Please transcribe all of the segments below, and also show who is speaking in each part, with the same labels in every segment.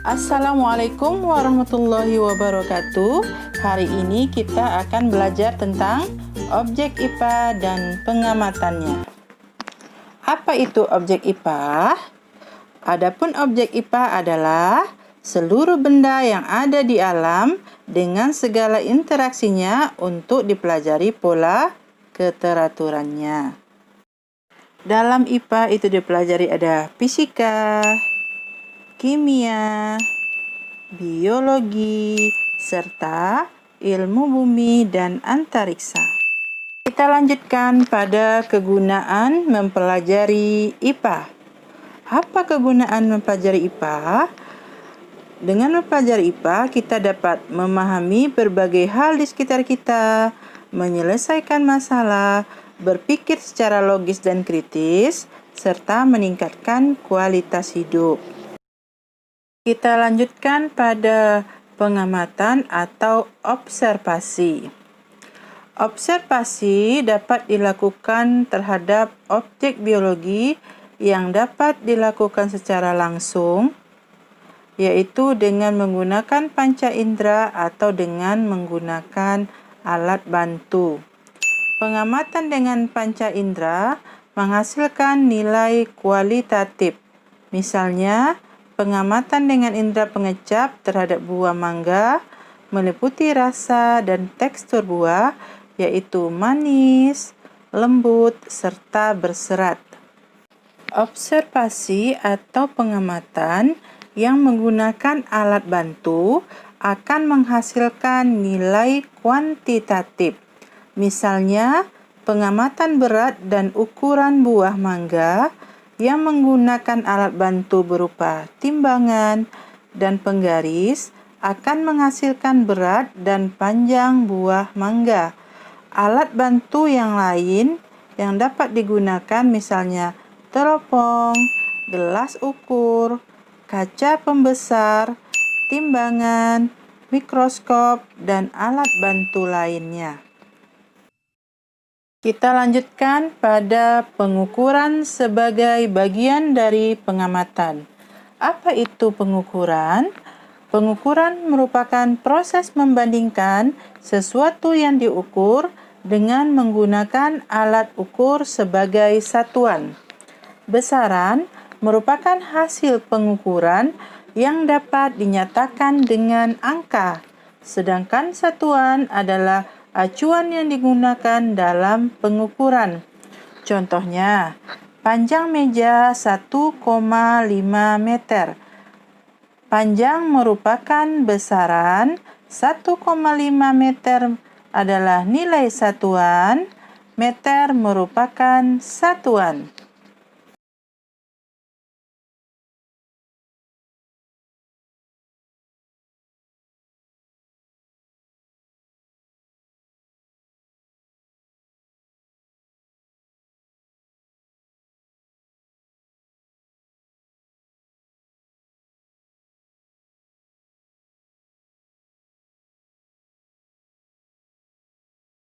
Speaker 1: Assalamualaikum warahmatullahi wabarakatuh. Hari ini kita akan belajar tentang objek IPA dan pengamatannya. Apa itu objek IPA? Adapun objek IPA adalah seluruh benda yang ada di alam dengan segala interaksinya untuk dipelajari pola keteraturannya. Dalam IPA itu dipelajari ada fisika, kimia, biologi, serta ilmu bumi dan antariksa. Kita lanjutkan pada kegunaan mempelajari IPA. Apa kegunaan mempelajari IPA? Dengan mempelajari IPA, kita dapat memahami berbagai hal di sekitar kita, menyelesaikan masalah, berpikir secara logis dan kritis, serta meningkatkan kualitas hidup. Kita lanjutkan pada pengamatan atau observasi. Observasi dapat dilakukan terhadap objek biologi yang dapat dilakukan secara langsung, yaitu dengan menggunakan panca indera atau dengan menggunakan alat bantu. Pengamatan dengan panca indera menghasilkan nilai kualitatif. Misalnya, pengamatan dengan indera pengecap terhadap buah mangga meliputi rasa dan tekstur buah, yaitu manis, lembut, serta berserat. Observasi atau pengamatan yang menggunakan alat bantu akan menghasilkan nilai kuantitatif. Misalnya, pengamatan berat dan ukuran buah mangga yang menggunakan alat bantu berupa timbangan dan penggaris akan menghasilkan berat dan panjang buah mangga. Alat bantu yang lain yang dapat digunakan misalnya teropong, gelas ukur, kaca pembesar, timbangan, mikroskop, dan alat bantu lainnya. Kita lanjutkan pada pengukuran sebagai bagian dari pengamatan. Apa itu pengukuran? Pengukuran merupakan proses membandingkan sesuatu yang diukur dengan menggunakan alat ukur sebagai satuan. Besaran merupakan hasil pengukuran yang dapat dinyatakan dengan angka, sedangkan satuan adalah acuan yang digunakan dalam pengukuran. Contohnya, panjang meja 1,5 meter. Panjang merupakan besaran, 1,5 meter adalah nilai satuan, meter merupakan satuan.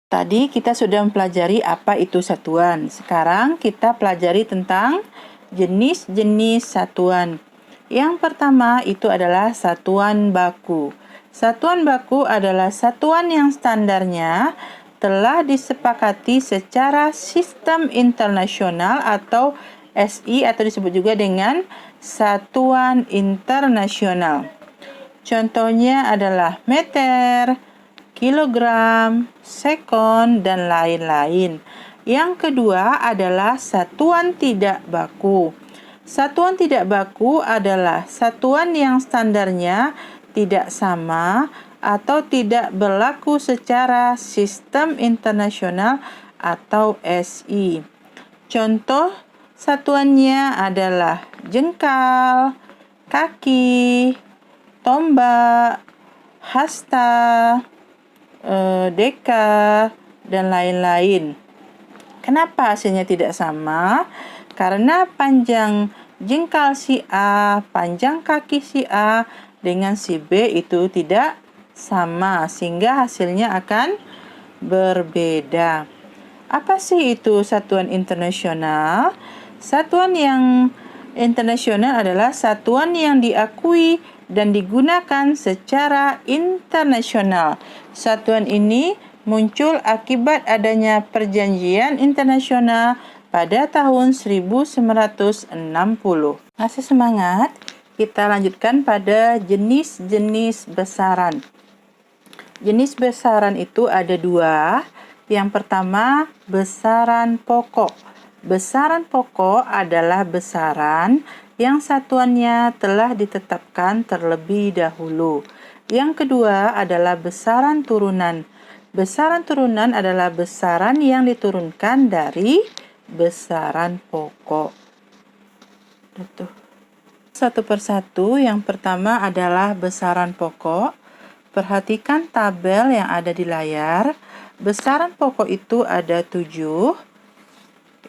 Speaker 1: Tadi kita sudah mempelajari apa itu satuan. Sekarang kita pelajari tentang jenis-jenis satuan. Yang pertama itu adalah satuan baku. Satuan baku adalah satuan yang standarnya telah disepakati secara sistem internasional atau SI atau disebut juga dengan satuan internasional. Contohnya adalah meter, kilogram, sekon, dan lain-lain. Yang kedua adalah satuan tidak baku. Satuan tidak baku adalah satuan yang standarnya tidak sama atau tidak berlaku secara sistem internasional atau SI. Contoh satuannya adalah jengkal, kaki, tombak, hasta, deka, dan lain-lain. Kenapa hasilnya tidak sama? Karena panjang jengkal si A, panjang kaki si A dengan si B itu tidak sama, sehingga hasilnya akan berbeda. Apa sih itu satuan internasional? Satuan yang internasional adalah satuan yang diakui dan digunakan secara internasional. Satuan ini muncul akibat adanya perjanjian internasional pada tahun 1960. Masih semangat? Kita lanjutkan pada jenis-jenis besaran. Jenis besaran itu ada dua. Yang pertama, besaran pokok. Besaran pokok adalah besaran yang satuannya telah ditetapkan terlebih dahulu. Yang kedua adalah besaran turunan. Besaran turunan adalah besaran yang diturunkan dari besaran pokok. Satu persatu, yang pertama adalah besaran pokok. Perhatikan tabel yang ada di layar. Besaran pokok itu ada 7.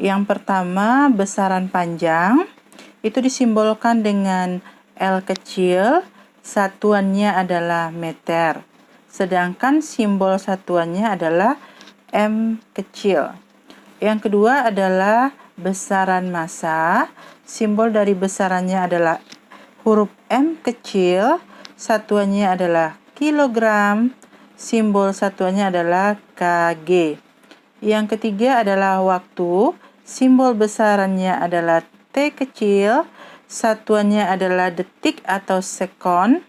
Speaker 1: Yang pertama, besaran panjang. Itu disimbolkan dengan L kecil. Satuannya adalah meter. Sedangkan simbol satuannya adalah M kecil. Yang kedua adalah besaran massa. Simbol dari besarannya adalah huruf M kecil. Satuannya adalah kilogram. Simbol satuannya adalah kg. Yang ketiga adalah waktu. Simbol besarannya adalah T kecil. Satuannya adalah detik atau sekon.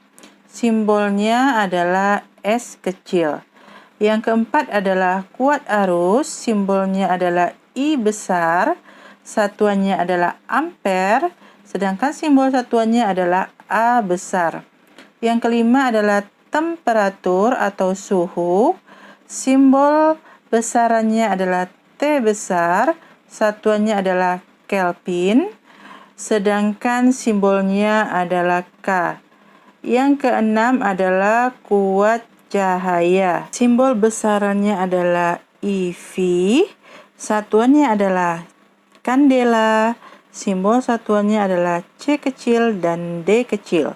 Speaker 1: Simbolnya adalah S kecil. Yang keempat adalah kuat arus. Simbolnya adalah I besar. Satuannya adalah ampere. Sedangkan simbol satuannya adalah A besar. Yang kelima adalah temperatur atau suhu. Simbol besarannya adalah T besar. Satuannya adalah Kelvin. Sedangkan simbolnya adalah K. Yang keenam adalah kuat cahaya. Simbol besarannya adalah IV. Satuannya adalah kandela. Simbol satuannya adalah C kecil dan D kecil.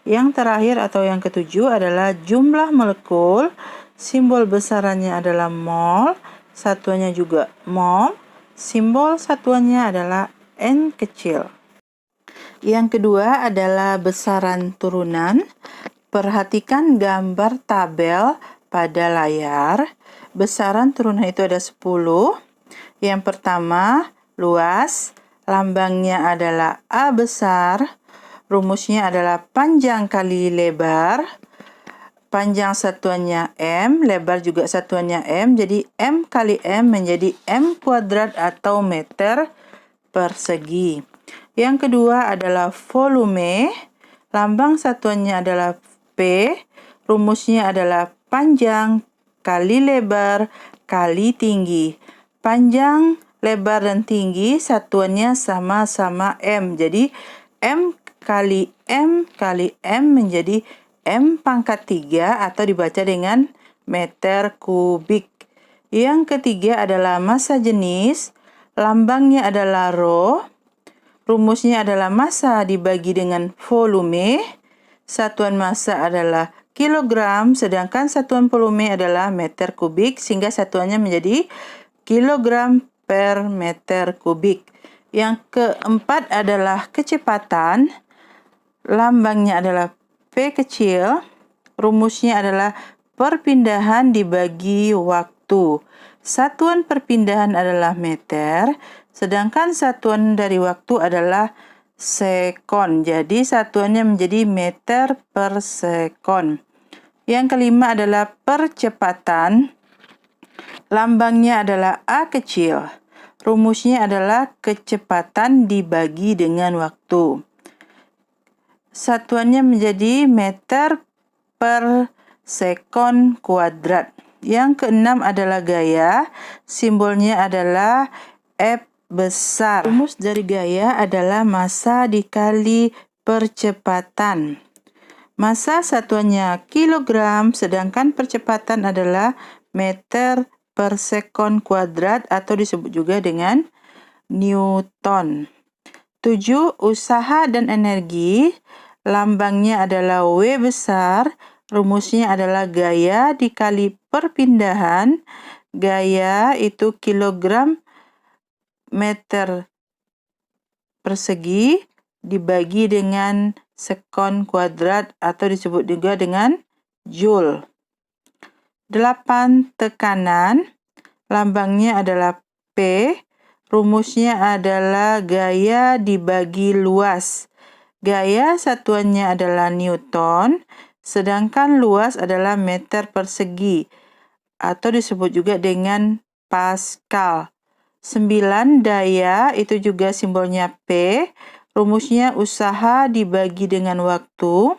Speaker 1: Yang terakhir atau yang ketujuh adalah jumlah molekul. Simbol besarannya adalah mol. Satuannya juga mol. Simbol satuannya adalah N kecil. Yang kedua adalah besaran turunan. Perhatikan gambar tabel pada layar. Besaran turunan itu ada 10. Yang pertama, luas. Lambangnya adalah A besar. Rumusnya adalah panjang kali lebar. Panjang satuannya M, lebar juga satuannya M. Jadi M kali M menjadi M kuadrat atau meter persegi. Yang kedua adalah volume. Lambang satuannya adalah P. Rumusnya adalah panjang kali lebar kali tinggi. Panjang, lebar, dan tinggi satuannya sama-sama M. Jadi M kali M kali M menjadi M pangkat 3 atau dibaca dengan meter kubik. Yang ketiga adalah massa jenis. Lambangnya adalah rho. Rumusnya adalah massa dibagi dengan volume. Satuan massa adalah kilogram, sedangkan satuan volume adalah meter kubik, sehingga satuannya menjadi kilogram per meter kubik. Yang keempat adalah kecepatan. Lambangnya adalah P kecil. Rumusnya adalah perpindahan dibagi waktu. Satuan perpindahan adalah meter, sedangkan satuan dari waktu adalah sekon. Jadi satuannya menjadi meter per sekon. Yang kelima adalah percepatan. Lambangnya adalah A kecil. Rumusnya adalah kecepatan dibagi dengan waktu. Satuannya menjadi meter per sekon kuadrat. Yang keenam adalah gaya. Simbolnya adalah F besar. Rumus dari gaya adalah massa dikali percepatan. Massa satuannya kilogram, sedangkan percepatan adalah meter per sekon kuadrat atau disebut juga dengan Newton. 7. Usaha dan energi. Lambangnya adalah W besar. Rumusnya adalah gaya dikali perpindahan. Gaya itu kilogram meter persegi dibagi dengan sekon kuadrat atau disebut juga dengan joule. 8 tekanan, lambangnya adalah P, rumusnya adalah gaya dibagi luas. Gaya satuannya adalah Newton, sedangkan luas adalah meter persegi atau disebut juga dengan Pascal. 9 daya itu juga simbolnya P, rumusnya usaha dibagi dengan waktu.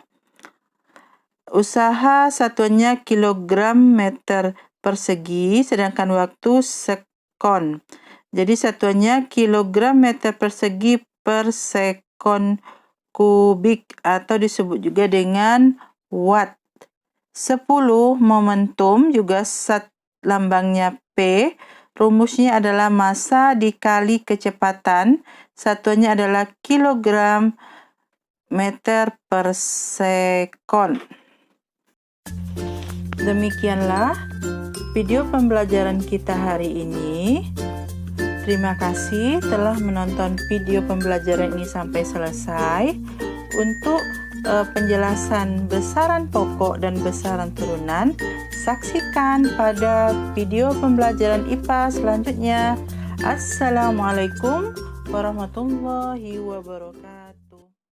Speaker 1: Usaha satuannya kilogram meter persegi, sedangkan waktu sekon. Jadi satuannya kilogram meter persegi per sekon kubik atau disebut juga dengan watt. 10 momentum juga lambangnya P, rumusnya adalah massa dikali kecepatan, satuannya adalah kilogram meter per sekon. Demikianlah video pembelajaran kita hari ini. Terima kasih telah menonton video pembelajaran ini sampai selesai. Untuk penjelasan besaran pokok dan besaran turunan, saksikan pada video pembelajaran IPA selanjutnya. Assalamualaikum warahmatullahi wabarakatuh.